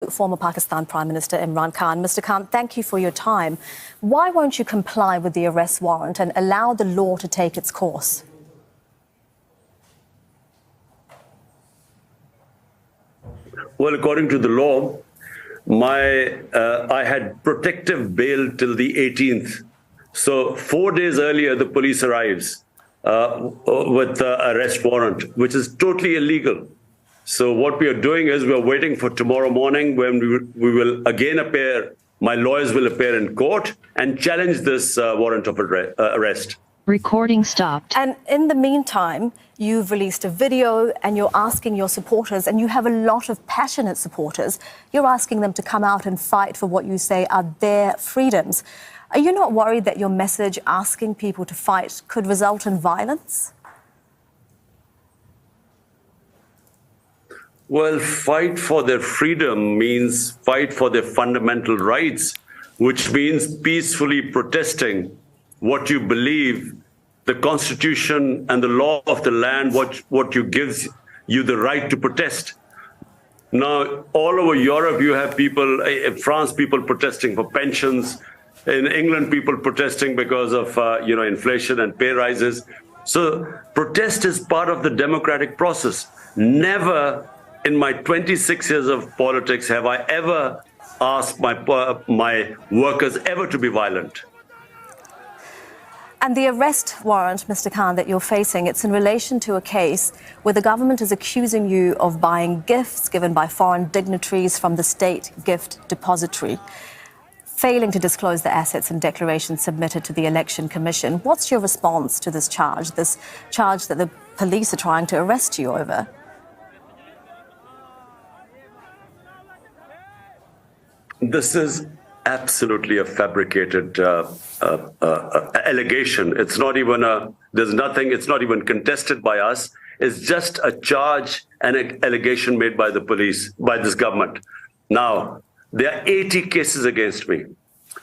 former Pakistan Prime Minister Imran Khan. Mr. Khan, thank you for your time. Why won't you comply with the arrest warrant and allow the law to take its course? Well, according to the law, I had protective bail till the 18th. So 4 days earlier, the police arrives with the arrest warrant, which is totally illegal. So what we are doing is we are waiting for tomorrow morning when we will again appear. My lawyers will appear in court and challenge this warrant of arrest. Recording stopped. And in the meantime, you've released a video and you're asking your supporters, and you have a lot of passionate supporters, you're asking them to come out and fight for what you say are their freedoms. Are you not worried that your message asking people to fight could result in violence? Well, fight for their freedom means fight for their fundamental rights, which means peacefully protesting what you believe, the Constitution and the law of the land, what you gives you the right to protest. Now, all over Europe, you have people, in France, people protesting for pensions. In England, people protesting because of inflation and pay rises. So protest is part of the democratic process. Never in my 26 years of politics have I ever asked my workers ever to be violent. And the arrest warrant, Mr. Khan, that you're facing, it's in relation to a case where the government is accusing you of buying gifts given by foreign dignitaries from the state gift depository, failing to disclose the assets and declarations submitted to the Election Commission. What's your response to this charge that the police are trying to arrest you over? This is absolutely a fabricated allegation. It's not even it's not even contested by us. It's just a charge and an allegation made by the police, by this government. Now, there are 80 cases against me.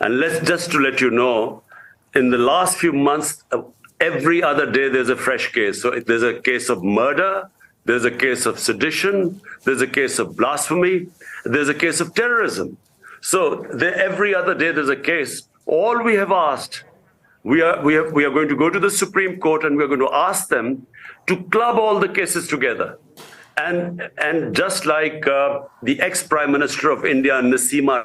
And just to let you know, in the last few months, every other day there's a fresh case. So there's a case of murder, there's a case of sedition, there's a case of blasphemy, there's a case of terrorism. So every other day there's a case. All we have asked, we are going to go to the Supreme Court and we are going to ask them to club all the cases together. And just like the ex-Prime Minister of India, Narasimha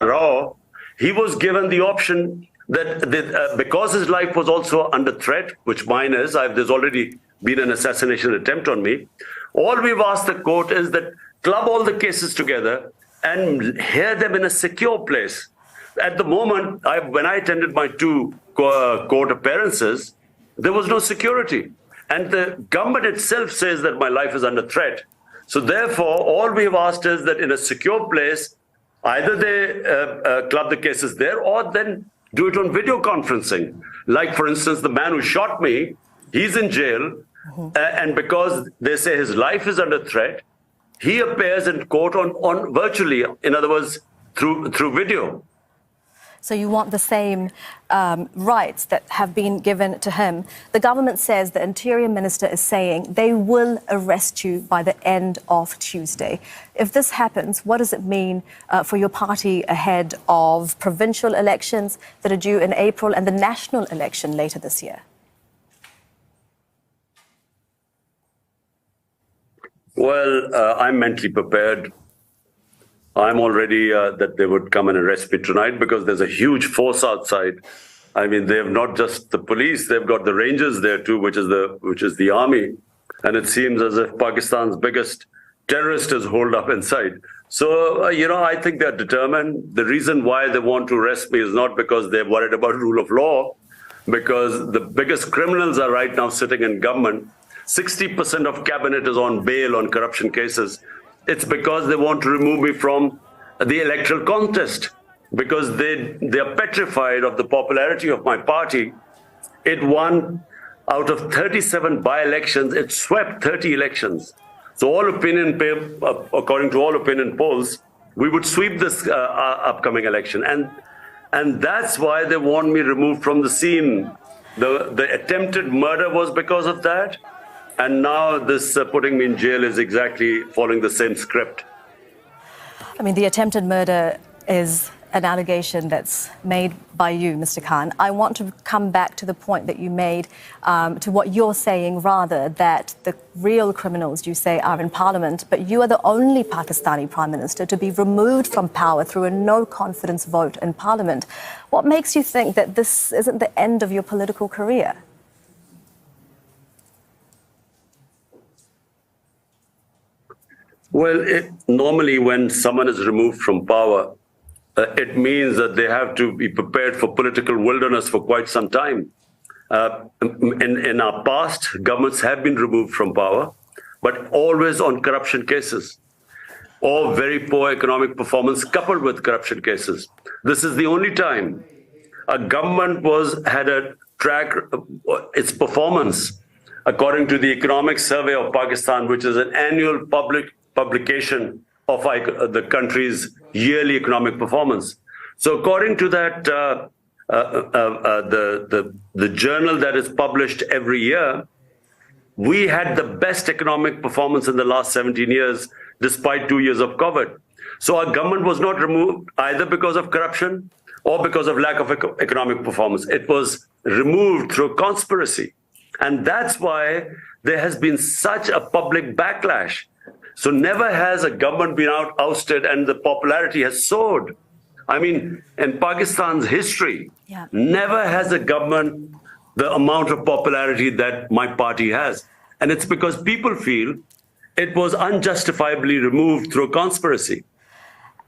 Rao, he was given the option that because his life was also under threat, which mine is, there's already been an assassination attempt on me. All we've asked the court is that club all the cases together and hear them in a secure place. At the moment, when I attended my two court appearances, there was no security. And the government itself says that my life is under threat. So therefore, all we have asked is that in a secure place, either they club the cases there or then do it on video conferencing. Like, for instance, the man who shot me, he's in jail. And because they say his life is under threat, he appears in court on virtually, in other words, through video. So you want the same rights that have been given to him. The government says the Interior Minister is saying they will arrest you by the end of Tuesday. If this happens, what does it mean for your party ahead of provincial elections that are due in April and the national election later this year? Well, I'm mentally prepared. I'm already that they would come and arrest me tonight because there's a huge force outside. I mean, they have not just the police, they've got the Rangers there too, which is the army. And it seems as if Pakistan's biggest terrorist is holed up inside. So, I think they're determined. The reason why they want to arrest me is not because they're worried about rule of law, because the biggest criminals are right now sitting in government. 60% of cabinet is on bail on corruption cases. It's because they want to remove me from the electoral contest, because they are petrified of the popularity of my party. It won out of 37 by-elections, it swept 30 elections. So according to all opinion polls, we would sweep this upcoming election. And that's why they want me removed from the scene. The attempted murder was because of that. And now this putting me in jail is exactly following the same script. I mean, the attempted murder is an allegation that's made by you, Mr. Khan. I want to come back to the point that you made, to what you're saying, rather, that the real criminals, you say, are in Parliament, but you are the only Pakistani Prime Minister to be removed from power through a no-confidence vote in Parliament. What makes you think that this isn't the end of your political career? Well, normally when someone is removed from power, it means that they have to be prepared for political wilderness for quite some time. In our past, governments have been removed from power, but always on corruption cases or very poor economic performance coupled with corruption cases. This is the only time a government had a track its performance according to the Economic Survey of Pakistan, which is an annual publication of the country's yearly economic performance. So according to that, the journal that is published every year, we had the best economic performance in the last 17 years, despite 2 years of COVID. So our government was not removed either because of corruption or because of lack of economic performance. It was removed through conspiracy. And that's why there has been such a public backlash. So never has a government been ousted and the popularity has soared. I mean, in Pakistan's history, never has a government the amount of popularity that my party has. And it's because people feel it was unjustifiably removed through conspiracy.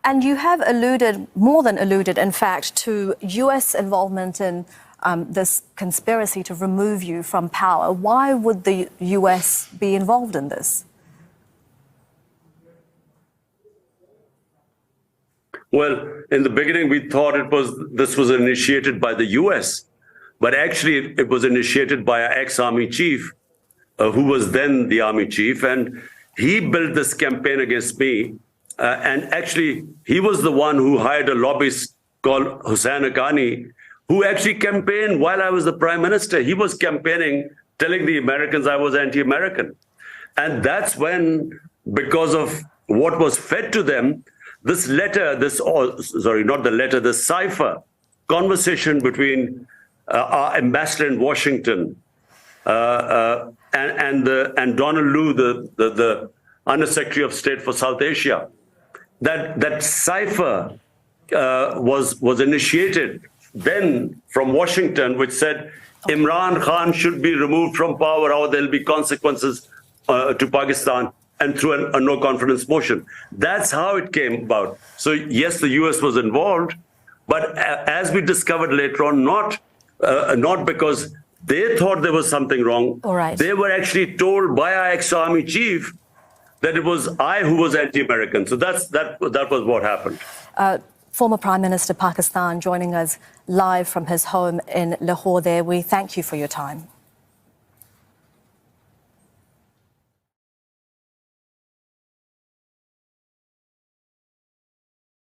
And you have alluded, more than alluded, in fact, to US involvement in this conspiracy to remove you from power. Why would the US be involved in this? Well, in the beginning, we thought this was initiated by the US, but actually it was initiated by our ex-army chief, who was then the army chief, and he built this campaign against me. And actually, he was the one who hired a lobbyist called Hussain Haqqani, who actually campaigned while I was the prime minister. He was campaigning, telling the Americans I was anti-American. And that's when, because of what was fed to them, this letter, the cipher conversation between our ambassador in Washington and Donald Lu, the Undersecretary of State for South Asia, that cipher was initiated then from Washington, which said Imran Khan should be removed from power or there'll be consequences to Pakistan, and through a no-confidence motion. That's how it came about. So yes, the US was involved, but as we discovered later on, not because they thought there was something wrong. All right. They were actually told by our ex-army chief that it was I who was anti-American. So that was what happened. Former Prime Minister Pakistan joining us live from his home in Lahore there. We thank you for your time.